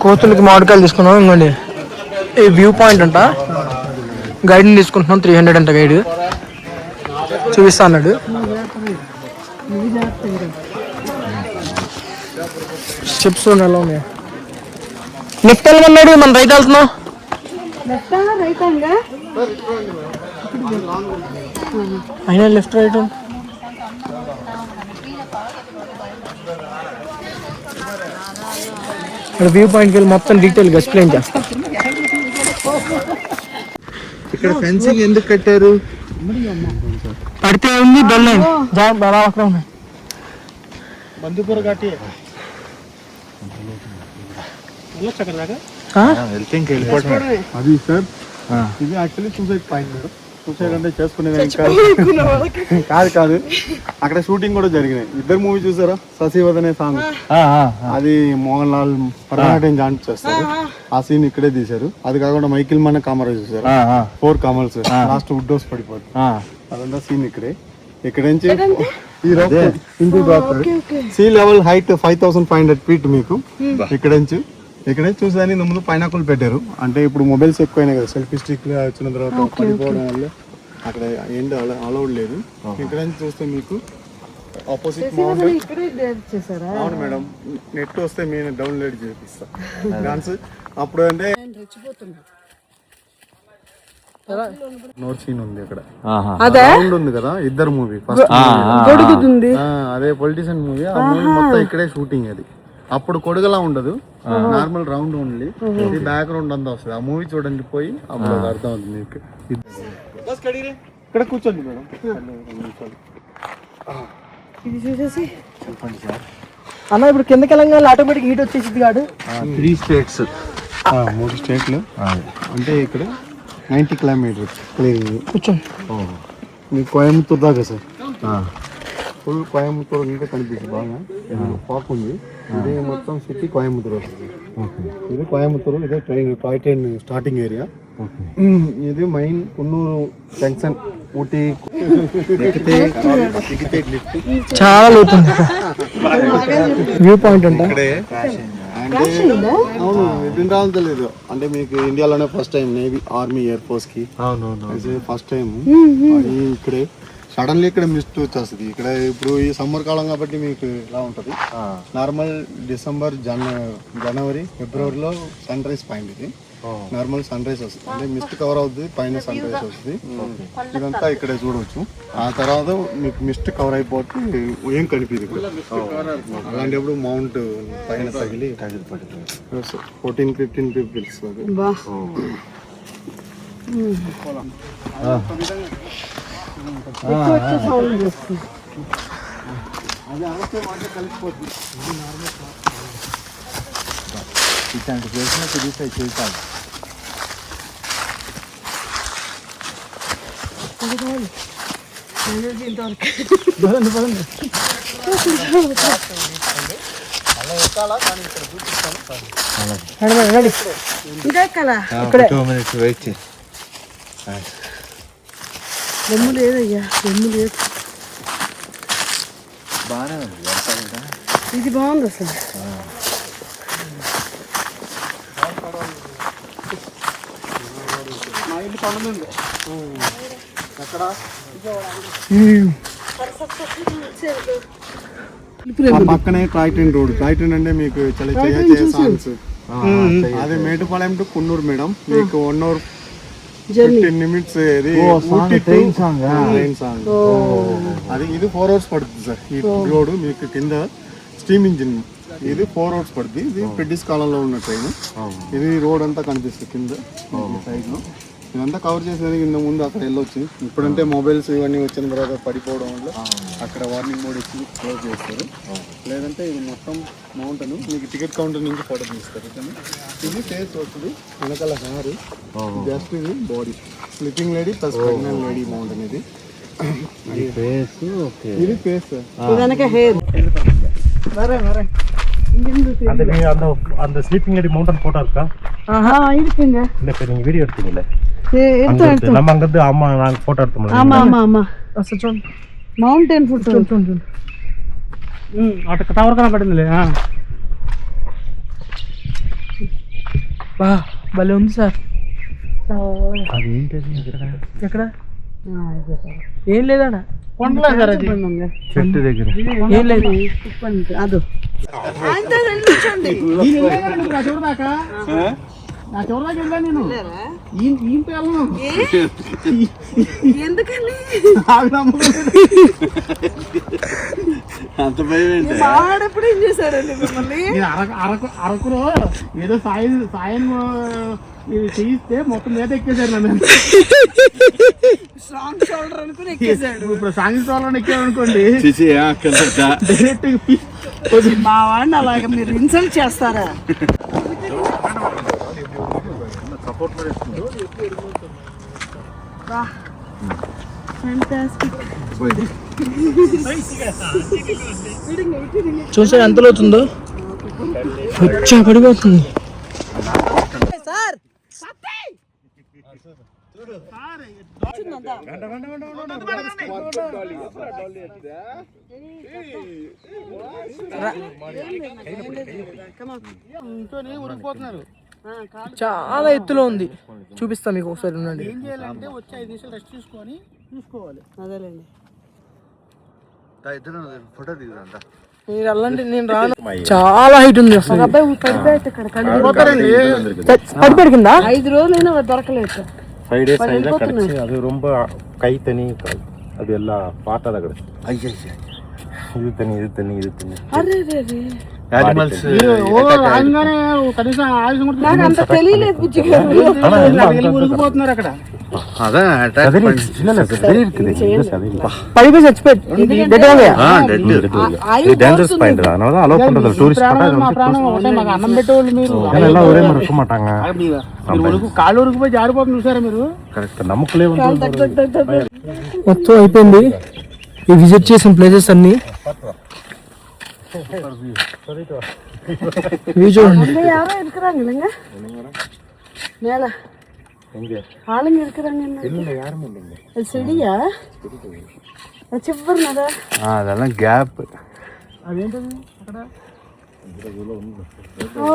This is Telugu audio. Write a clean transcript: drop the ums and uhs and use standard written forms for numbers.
కోతులకి మామిడికాయలు తీసుకున్నాం. ఇంకోండి ఈ వ్యూ పాయింట్ అంట. గైడ్ని తీసుకుంటున్నాం. 300 అంట గైడ్ చూపిస్తా అన్నాడు. స్టెప్స్ ఎలా ఉన్నాయి. లెఫ్ట్ వెళ్ళమన్నాడు, మనం రైట్ వెళ్తున్నాం. అయినా లెఫ్ట్ రైట్ వ్యూ పాయింట్కి వెళ్ళి మొత్తం డీటెయిల్గా ఎక్స్ప్లెయిన్ చేస్తాం. ఇక్కడ ఫెన్సింగ్ ఎందుకు కట్టారు? పడితే ఉంది బెల్ అక్కడ ఉన్నాయి. బందిపూర కట్టి అది సార్. ఇది actually suicide point madam. Suicide అంటే చేసుకునేది కాదు. అక్కడ షూటింగ్ కూడా జరిగినాయి. ఇద్దరు మూవీ చూసారా? ససీవద్ సాంగ్, అది మోహన్ లాల్ పర్మనెంట్ జాయింట్ చేస్తారు. ఆ సీన్ ఇక్కడే తీశారు. అది కాకుండా మైకిల్ మన కామరా చూసారు. 4 కమల్స్ లాస్ట్ వుడ్ హౌస్ పడిపోతుంది. అదంతా సీన్ ఇక్కడే. ఇక్కడ నుంచి సీ లెవెల్ హైట్ 5500 feet మీకు. ఇక్కడ నుంచి ఇక్కడే చూసేదాన్ని ముందు పైనాకులు పెట్టారు. అంటే ఇప్పుడు మొబైల్స్ ఎక్కువైనాయి కదా, సెల్ఫీ స్టిక్ వచ్చిన తర్వాత పడిపోవడం వల్ల అక్కడ ఏంటి అలౌడ్ లేదు. ఇక్కడ నుంచి చూస్తే మీకు ఆపోజిట్ మౌంటైన్. అవును మేడం, నెట్ వస్తే నేను డౌన్లోడ్ చేపిస్తా డాన్స్. అప్పుడు అంటే నోట్ సీన్ ఉంది అక్కడ. రౌండ్ ఉంది కదా, ఇద్దరు మూవీ ఫస్ట్ అదే పొలిటీషియన్ మూవీ. ఆ మూవీ మొత్తం ఇక్కడే షూటింగ్. అది అప్పుడు కొడుగలా ఉండదు, నార్మల్ రౌండ్ ఓన్లీ. ఇది బ్యాక్గ్రౌండ్ అంతా వస్తుంది. ఆ మూవీ చూడండి పోయి, అప్పుడు అర్థం అవుతుంది మీకు. ఇక్కడ కూర్చోండి మేడం. ఇది చూసేసి చెప్పండి సార్. అన్న ఇప్పుడు కిందకి వెళ్ళంగా ఆటోమేటిక్ హీట్ వచ్చేసింది కాదు. 3 states, 3 స్టేట్లు. అంటే ఇక్కడ 90 kilometers క్లియరింగ్. కూర్చోండి. మీకు కోయంబత్తూర్ దాకా సార్. ఫుల్ కోయంబత్తూర్ ఇంకా కనిపిస్తుంది బాగా. పాక్ ఉంది. ఇదే మొత్తం సిటీ కోయంబత్తూర్ వస్తుంది. ఇది కోయంబత్తూర్. ఇదే టాయ్ ట్రైన్ స్టార్టింగ్ ఏరియా. ఇది మెయిన్ కున్నూరు జంక్షన్, ఊటీ. చాలా లోతుంది వ్యూ పాయింట్ అంటే. అవును, ఎప్పుడు రావాలని తెలియదు. అంటే మీకు ఇండియాలోనే first time navy, army, air force కి ఫస్ట్ టైం. ఇక్కడే సడన్లీ ఇక్కడ మిస్ట్ వచ్చేస్తుంది. ఇక్కడ ఇప్పుడు ఈ సమ్మర్ కాలం కాబట్టి మీకు ఇలా ఉంటుంది. నార్మల్ డిసెంబర్, జనవరి, ఫిబ్రవరిలో సన్ రైజ్ పాయింట్. ఇది నార్మల్ సన్ రైజ్ వస్తుంది. అంటే మిస్ట్ కవర్ అవుతుంది, పైన సన్ రైజ్ వస్తుంది. ఇదంతా ఇక్కడే చూడవచ్చు. ఆ తర్వాత మీకు మిస్ట్ కవర్ అయిపోతే ఏం కనిపించదు. అలాంటప్పుడు మౌంట్ పైన తగిలి 14-15 pupils. ఇట్లాంటి చేసిన తిరిగి చేస్తాను. దమ్ము లేదయ్యా, దమ్ము లేదు. బాగానే ఉంది. ఇది బాగుంది అసలు. పక్కనే toy train road. Toy train అంటే మీకు సాంగ్స్. అదే మేటుపాలెం టు కున్నూరు మేడం. మీకు 1 hour 15 minutes. Train song. అది ఇది 4 hours పడుతుంది సార్. ఈ రోడ్ మీకు కింద స్టీమ్ ఇంజిన్. ఇది 4 hours పడుతుంది. ఇది బ్రిటిష్ కాలంలో ఉన్న ట్రైన్. ఇది రోడ్ అంతా కనిపిస్తుంది కింద సైడ్ లో. ఇదంతా కవర్ చేసేది కింద ముందు అక్కడ వెళ్ళొచ్చు. ఇప్పుడంటే మొబైల్స్ ఇవన్నీ వచ్చిన తర్వాత పడిపోవడం వల్ల అక్కడ వార్నింగ్ మోడ్ ఇచ్చి క్లోజ్ చేస్తారు. లేదంటే ఇది మొత్తం మౌంటైన్. మీకు టికెట్ కౌంటర్ నుంచి ఫోటో తీస్తారు. ఇది ఫేస్ వస్తుంది, వెనకాల హారు. జస్ట్ ఇది body. Sleeping lady plus pregnant lady mountain. ఇది ఫేస్. ఇది ఫేస్. அந்த ஸ்லீப்பிங் லேடி மவுண்டன் போட்டோ இருக்கா? இருக்குங்க. இல்ல இப்ப நீங்க வீடியோ எடுத்தீங்கல்ல, எடுத்தோம். நம்ம அங்க இருந்து அம்மா நாங்க போட்டோ எடுத்தோம். ஆமா మౌంటైన్ ఫుట్ చూడండి. అటు టవర్ కనపడిందిలే. బా భలే ఉంది సార్. అది ఏంటది ఎక్కడ ఏం లేదన్నా కొండలే సార్ అది చెట్టు దగ్గర ఏం లేదు. అదో నా చివరిదాకా వెళ్ళా నేను ఈంత వెళ్ళను ఎందుకని అంత భయం వాడెప్పుడు ఏం చేశారండి మిమ్మల్ని? అరకులో ఏదో సాయం చేయిస్తే మొత్తం మీద ఎక్కేశారు నన్ను. స్ట్రాంగ్ షోల్డర్ అనుకుని ఎక్కేశాడు. ఇప్పుడు సాంగ్ షోల్డర్ ఎక్కామనుకోండి డైరెక్ట్ మా వాడిని అలాగ మీరు ఇన్సల్ట్ చేస్తారా? చూసా ఎంత అవుతుందో వచ్చా పడిపోతుంది. సార్ ఉరికిపోతున్నారు. చాలా ఎత్తులో ఉంది, చూపిస్తా మీకు ఒకసారి ఉండండి. ఏం చేయాలంటే వచ్చి 5 నిమిషాలు రెస్ట్ తీసుకొని చూసుకోవాలి. అదేలేండి. మీరు వెళ్ళండి, నేను రాను. చాలా హైట్ ఉంది అసలు. అబ్బాయి పడిపోయాడు ఇక్కడ పడిపోయాడు కింద. 5 రోజులైనా దొరకలేదు. 5 days ஆயில கடைசி அது ரொம்ப கை தண்ணி அது எல்லாம் பார்த்தா கிடைச்சு. இது தண்ணி అరే యానిమల్స్ రాగానే కనీసం ఆయుష్ కూడా నాకు అంత తెలియలేదు బుజ్జి గారు. ఉరికిపోతున్నారు అక్కడ. పడిపోయి చచ్చిపోయాడు. டேஞ்சரஸ் பாயிண்ட் தான். அதனால தான் அலோ பண்றது டூரிஸ்ட் మా ప్రాణం ఒకటే. మాకు అన్నం పెట్టేవాళ్ళు మీరు. எல்லாம் ஒரே மாதிரி இருக்க மாட்டாங்க. కాళ్ళు ఉరికిపోయి జారిపోతుంది చూసారా మీరు? కరెక్ట్ నమ్మకలే ఉంటుంది. మొత్తం అయిపోయింది ఈ విజిట్ చేసిన ప్లేసెస్ అన్ని. ఇవి చూడండి. யாரோ இருக்கிறாங்க இல்லைங்க மேல ஆளுங்க இருக்கிறாங்க. இல்ல யாரும் இல்லைங்க. அது செடியா? அது చివరినదా? அதெல்லாம் கேப். అదేంటది అక్కడ? ఓ